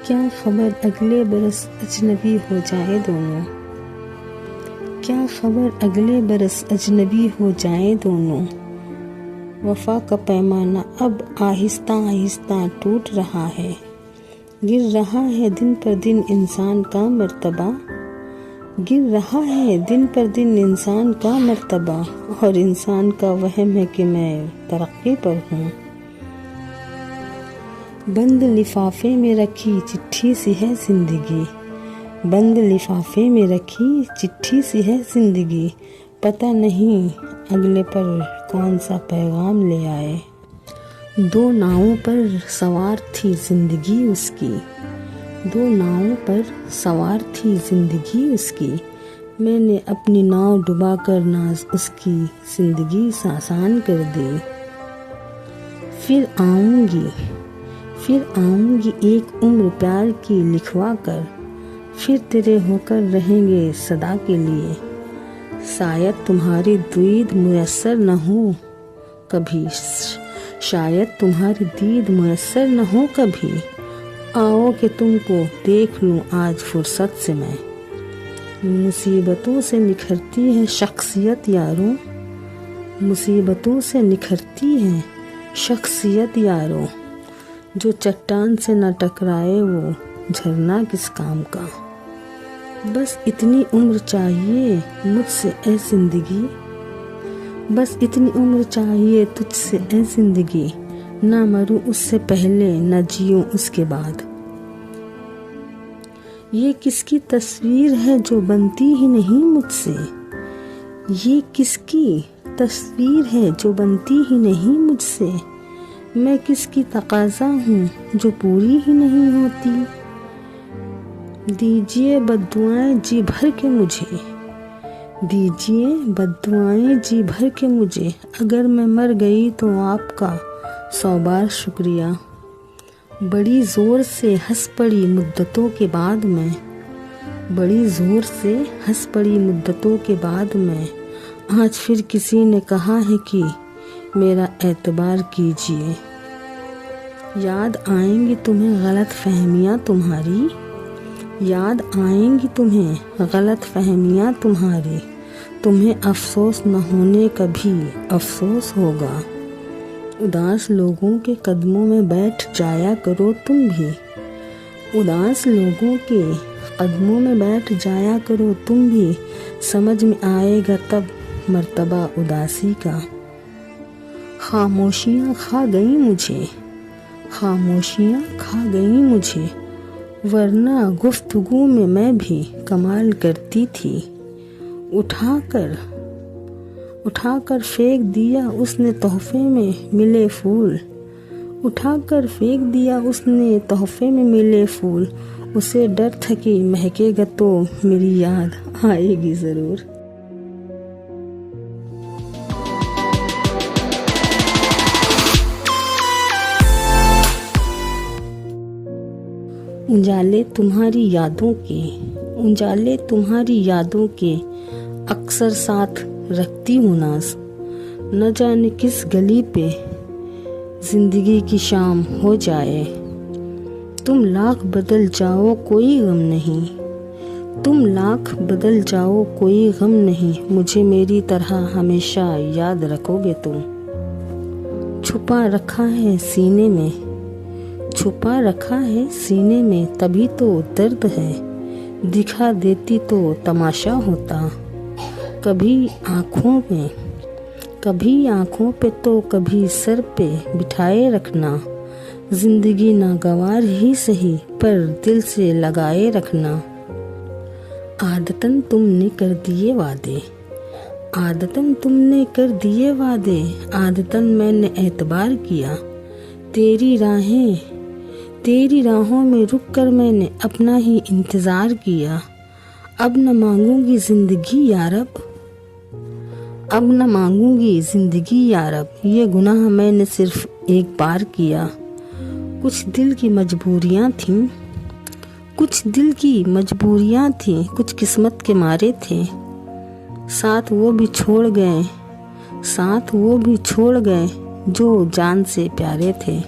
क्या खबर अगले बरस अजनबी हो जाए दोनों, क्या खबर अगले बरस अजनबी हो जाए दोनों। वफा का पैमाना अब आहिस्ता आहिस्ता टूट रहा है, गिर रहा है दिन पर दिन इंसान का मर्तबा, गिर रहा है दिन पर दिन इंसान का मर्तबा। और इंसान का वहम है कि मैं तरक्की पर हूँ। बंद लिफाफे में रखी चिट्ठी सी है जिंदगी, बंद लिफाफे में रखी चिट्ठी सी है जिंदगी। पता नहीं अगले पर कौन सा पैगाम ले आए। दो नावों पर सवार थी जिंदगी उसकी, दो नावों पर सवार थी जिंदगी उसकी। मैंने अपनी नाव डुबाकर नाज उसकी जिंदगी आसान कर दी। फिर आऊंगी एक उम्र प्यार की लिखवा कर, फिर तेरे होकर रहेंगे सदा के लिए। शायद तुम्हारी दीद मुयस्सर न हो कभी, शायद तुम्हारी दीद मुयस्सर न हो कभी। आओ कि तुमको देख लूं आज फुर्सत से मैं। मुसीबतों से निखरती है शख्सियत यारों, मुसीबतों से निखरती है शख्सियत यारों। जो चट्टान से न टकराए वो झरना किस काम का। बस इतनी उम्र चाहिए मुझसे ए जिंदगी, बस इतनी उम्र चाहिए तुझसे ए जिंदगी। ना मरूं उससे पहले न जीऊं उसके बाद। ये किसकी तस्वीर है जो बनती ही नहीं मुझसे, ये किसकी तस्वीर है जो बनती ही नहीं मुझसे। मैं किसकी तकाज़ा हूँ जो पूरी ही नहीं होती। दीजिए बद्दुआएं जी भर के मुझे, दीजिए बद्दुआएं जी भर के मुझे। अगर मैं मर गई तो आपका 100 बार शुक्रिया। बड़ी ज़ोर से हंस पड़ी मुद्दतों के बाद में, बड़ी ज़ोर से हंस पड़ी मुद्दतों के बाद में। आज फिर किसी ने कहा है कि मेरा एतबार कीजिए। याद आएंगी तुम्हें गलत फहमियाँ तुम्हारी, याद आएंगी तुम्हें गलत फहमियाँ तुम्हारी। तुम्हें अफसोस न होने का भी अफसोस होगा। उदास लोगों के कदमों में बैठ जाया करो तुम भी, उदास लोगों के कदमों में बैठ जाया करो तुम भी। समझ में आएगा तब मर्तबा उदासी का। खामोशियाँ खा गई मुझे, खामोशियाँ खा गई मुझे। वरना गुफ्तगू में मैं भी कमाल करती थी। उठाकर फेंक दिया उसने तोहफे में मिले फूल, उठाकर फेंक दिया उसने तोहफे में मिले फूल। उसे डर था कि महकेगा तो मेरी याद आएगी ज़रूर। उजाले तुम्हारी यादों के, उजाले तुम्हारी यादों के अक्सर साथ रखती हूँ नाज़। न जाने किस गली पे जिंदगी की शाम हो जाए। तुम लाख बदल जाओ कोई गम नहीं, तुम लाख बदल जाओ कोई गम नहीं। मुझे मेरी तरह हमेशा याद रखोगे तुम। छुपा रखा है सीने में, छुपा रखा है सीने में तभी तो दर्द है। दिखा देती तो तमाशा होता। कभी आँखों में, कभी आँखों पे तो कभी सर पे बिठाए रखना। जिंदगी नागवार ही सही पर दिल से लगाए रखना। आदतन तुमने कर दिए वादे, आदतन तुमने कर दिए वादे। आदतन मैंने एतबार किया। तेरी राहें, तेरी राहों में रुक कर मैंने अपना ही इंतज़ार किया। अब न मांगूंगी ज़िंदगी यारब, अब न मांगूंगी ज़िंदगी यारब। ये गुनाह मैंने सिर्फ एक बार किया। कुछ दिल की मजबूरियाँ थीं, कुछ दिल की मजबूरियाँ थीं, कुछ किस्मत के मारे थे। साथ वो भी छोड़ गए, साथ वो भी छोड़ गए जो जान से प्यारे थे।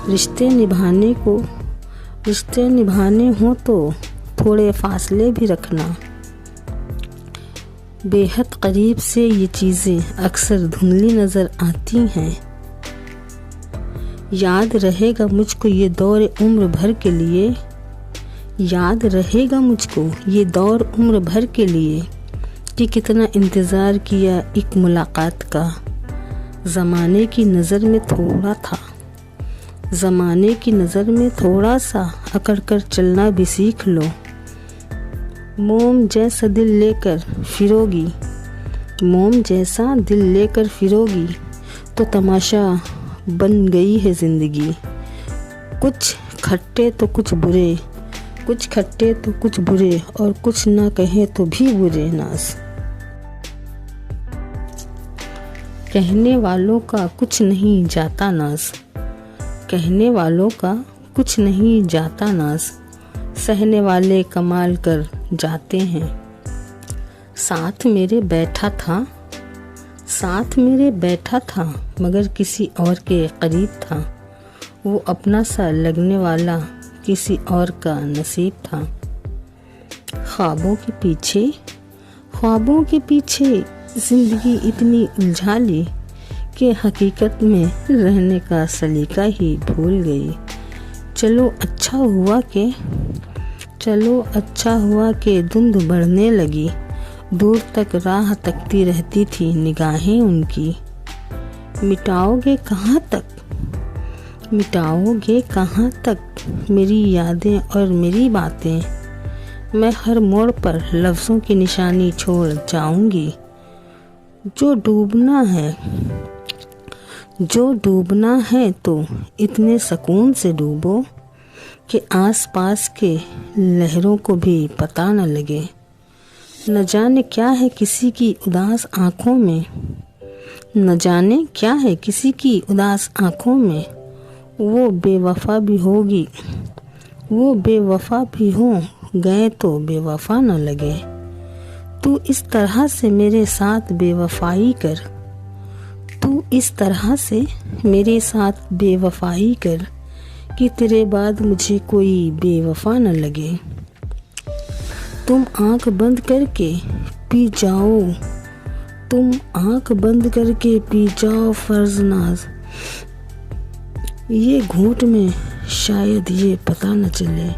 रिश्ते निभाने को, रिश्ते निभाने हो तो थोड़े फासले भी रखना। बेहद करीब से ये चीज़ें अक्सर धुंधली नज़र आती हैं। याद रहेगा मुझको ये दौर उम्र भर के लिए, याद रहेगा मुझको ये दौर उम्र भर के लिए कि कितना इंतज़ार किया एक मुलाकात का। ज़माने की नज़र में थोड़ा था, ज़माने की नज़र में थोड़ा सा अकड़ कर चलना भी सीख लो। मोम जैसा दिल लेकर फिरोगी, मोम जैसा दिल लेकर फिरोगी तो तमाशा बन गई है ज़िंदगी। कुछ खट्टे तो कुछ बुरे, कुछ खट्टे तो कुछ बुरे, और कुछ ना कहे तो भी बुरे नाज। कहने वालों का कुछ नहीं जाता नाज, कहने वालों का कुछ नहीं जाता नाज, सहने वाले कमाल कर जाते हैं। साथ मेरे बैठा था, साथ मेरे बैठा था, मगर किसी और के करीब था। वो अपना सा लगने वाला किसी और का नसीब था। ख्वाबों के पीछे, ख्वाबों के पीछे ज़िंदगी इतनी उलझा ली कि हकीकत में रहने का सलीका ही भूल गई। चलो अच्छा हुआ कि धुंध बढ़ने लगी, दूर तक राह तकती रहती थी निगाहें उनकी। मिटाओगे कहाँ तक, मिटाओगे कहाँ तक मेरी यादें और मेरी बातें। मैं हर मोड़ पर लफ्ज़ों की निशानी छोड़ जाऊंगी। जो डूबना है तो इतने सुकून से डूबो कि आसपास के लहरों को भी पता न लगे। न जाने क्या है किसी की उदास आँखों में, न जाने क्या है किसी की उदास आँखों में। वो बेवफा भी होगी, वो बेवफा भी हो गए तो बेवफा न लगे। तू इस तरह से मेरे साथ बेवफाई कर, तू इस तरह से मेरे साथ बेवफाई कर कि तेरे बाद मुझे कोई बेवफा न लगे। तुम आँख बंद करके पी जाओ, तुम आँख बंद करके पी जाओ फर्ज नाज। ये घूंट में शायद ये पता न चले।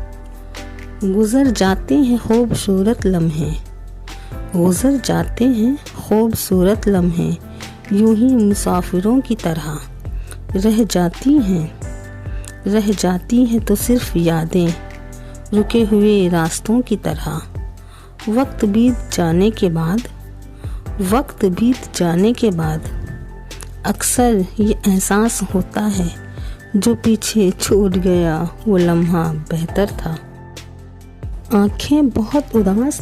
गुजर जाते हैं खूबसूरत लम्हे, गुजर जाते हैं खूबसूरत लम्हे, यूं ही मुसाफिरों की तरह रह जाती हैं तो सिर्फ यादें रुके हुए रास्तों की तरह। वक्त बीत जाने के बाद अक्सर ये एहसास होता है जो पीछे छूट गया वो लम्हा बेहतर था। आँखें बहुत उदास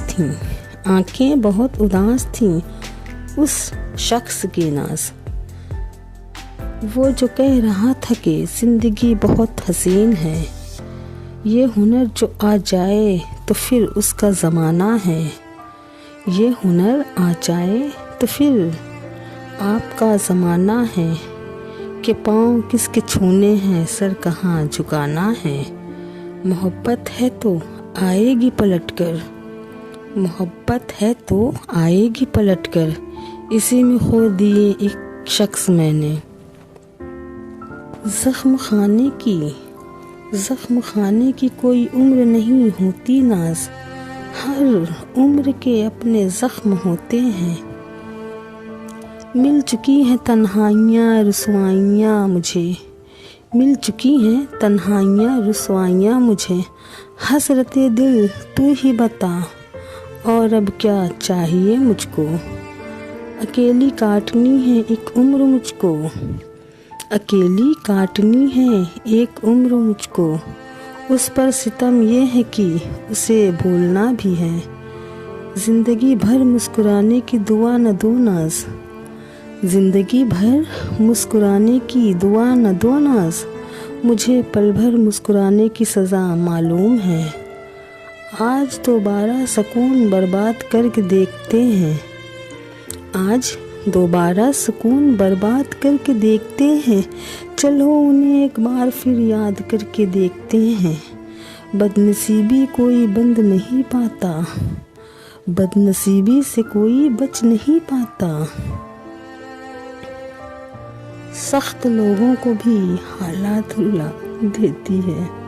थीं उस शख्स के नाज। वो जो कह रहा था कि ज़िंदगी बहुत हसीन है, ये हुनर जो आ जाए तो फिर उसका ज़माना है, ये हुनर आ जाए तो फिर आपका ज़माना है कि पाँव किसके छूने हैं, सर कहाँ झुकाना है। मोहब्बत है तो आएगी पलटकर, मोहब्बत है तो आएगी पलटकर, इसी में खो दिए एक शख्स मैंने। ज़ख्म खाने की कोई उम्र नहीं होती नाज, हर उम्र के अपने ज़ख्म होते हैं। मिल चुकी हैं तन्हाइयाँ रुसवाइयाँ मुझे, मिल चुकी हैं तन्हाइयाँ रुसवाइयाँ मुझे। हसरते दिल तू ही बता और अब क्या चाहिए मुझको। अकेली काटनी है एक उम्र मुझको, अकेली काटनी है एक उम्र मुझको। उस पर सितम ये है कि उसे भूलना भी है। ज़िंदगी भर मुस्कुराने की दुआ न दो नाज, ज़िंदगी भर मुस्कुराने की दुआ न दो नाज। मुझे पल भर मुस्कुराने की सज़ा मालूम है। आज दोबारा सुकून बर्बाद करके देखते हैं, आज दोबारा सुकून बर्बाद करके देखते हैं। चलो उन्हें एक बार फिर याद करके देखते हैं। बदनसीबी कोई बंद नहीं पाता, बदनसीबी से कोई बच नहीं पाता। सख्त लोगों को भी हालात रुला देती है।